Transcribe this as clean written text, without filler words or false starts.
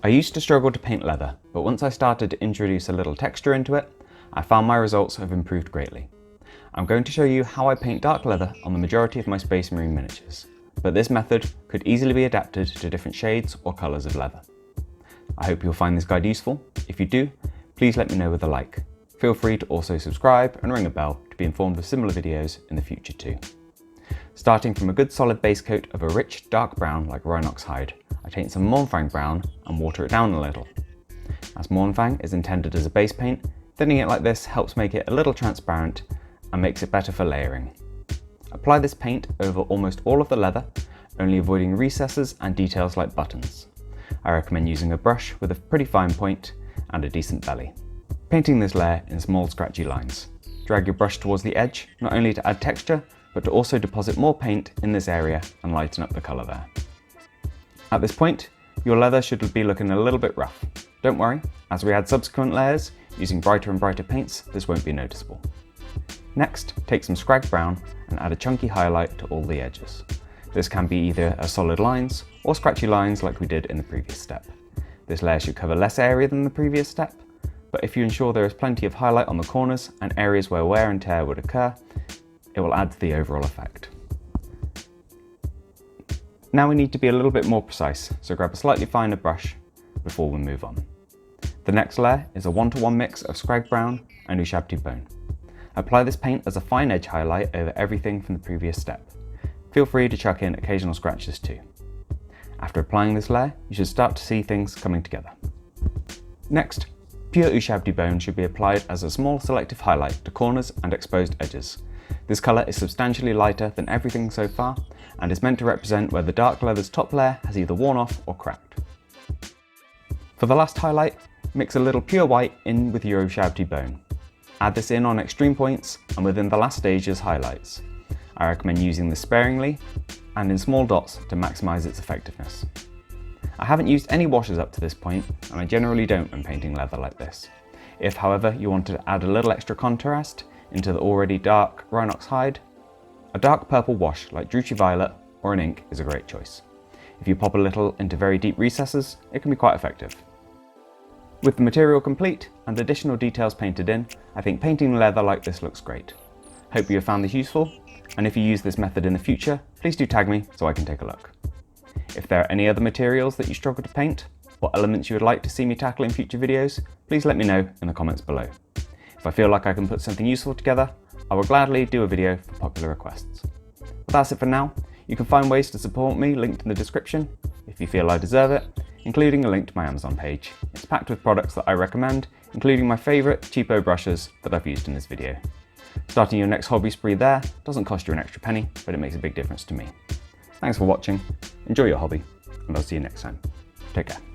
I used to struggle to paint leather, but once I started to introduce a little texture into it, I found my results have improved greatly. I'm going to show you how I paint dark leather on the majority of my Space Marine miniatures, but this method could easily be adapted to different shades or colours of leather. I hope you'll find this guide useful. If you do, please let me know with a like. Feel free to also subscribe and ring a bell to be informed of similar videos in the future too. Starting from a good solid base coat of a rich dark brown like Rhinox Hide, I take some Mournfang Brown and water it down a little. As Mournfang is intended as a base paint, thinning it like this helps make it a little transparent and makes it better for layering. Apply this paint over almost all of the leather, only avoiding recesses and details like buttons. I recommend using a brush with a pretty fine point and a decent belly. Painting this layer in small scratchy lines. Drag your brush towards the edge, not only to add texture, but to also deposit more paint in this area and lighten up the colour there. At this point, your leather should be looking a little bit rough. Don't worry, as we add subsequent layers, using brighter and brighter paints, this won't be noticeable. Next, take some Skrag Brown and add a chunky highlight to all the edges. This can be either a solid lines or scratchy lines like we did in the previous step. This layer should cover less area than the previous step, but if you ensure there is plenty of highlight on the corners and areas where wear and tear would occur, it will add to the overall effect. Now we need to be a little bit more precise, so grab a slightly finer brush before we move on. The next layer is a 1-to-1 mix of Skrag Brown and Ushabti Bone. Apply this paint as a fine edge highlight over everything from the previous step. Feel free to chuck in occasional scratches too. After applying this layer, you should start to see things coming together. Next, pure Ushabti Bone should be applied as a small selective highlight to corners and exposed edges. This colour is substantially lighter than everything so far and is meant to represent where the dark leather's top layer has either worn off or cracked. For the last highlight, mix a little pure white in with your Ushabti Bone. Add this in on extreme points and within the last stage's highlights. I recommend using this sparingly and in small dots to maximise its effectiveness. I haven't used any washes up to this point, and I generally don't when painting leather like this. If, however, you want to add a little extra contrast into the already dark Rhinox Hide, a dark purple wash like Druchii Violet or an ink is a great choice. If you pop a little into very deep recesses, it can be quite effective. With the material complete and additional details painted in, I think painting leather like this looks great. Hope you have found this useful, and if you use this method in the future, please do tag me so I can take a look. If there are any other materials that you struggle to paint, or elements you would like to see me tackle in future videos, please let me know in the comments below. If I feel like I can put something useful together, I will gladly do a video for popular requests. But that's it for now. You can find ways to support me linked in the description, if you feel I deserve it, including a link to my Amazon page. It's packed with products that I recommend, including my favourite cheapo brushes that I've used in this video. Starting your next hobby spree there doesn't cost you an extra penny, but it makes a big difference to me. Thanks for watching, enjoy your hobby, and I'll see you next time. Take care.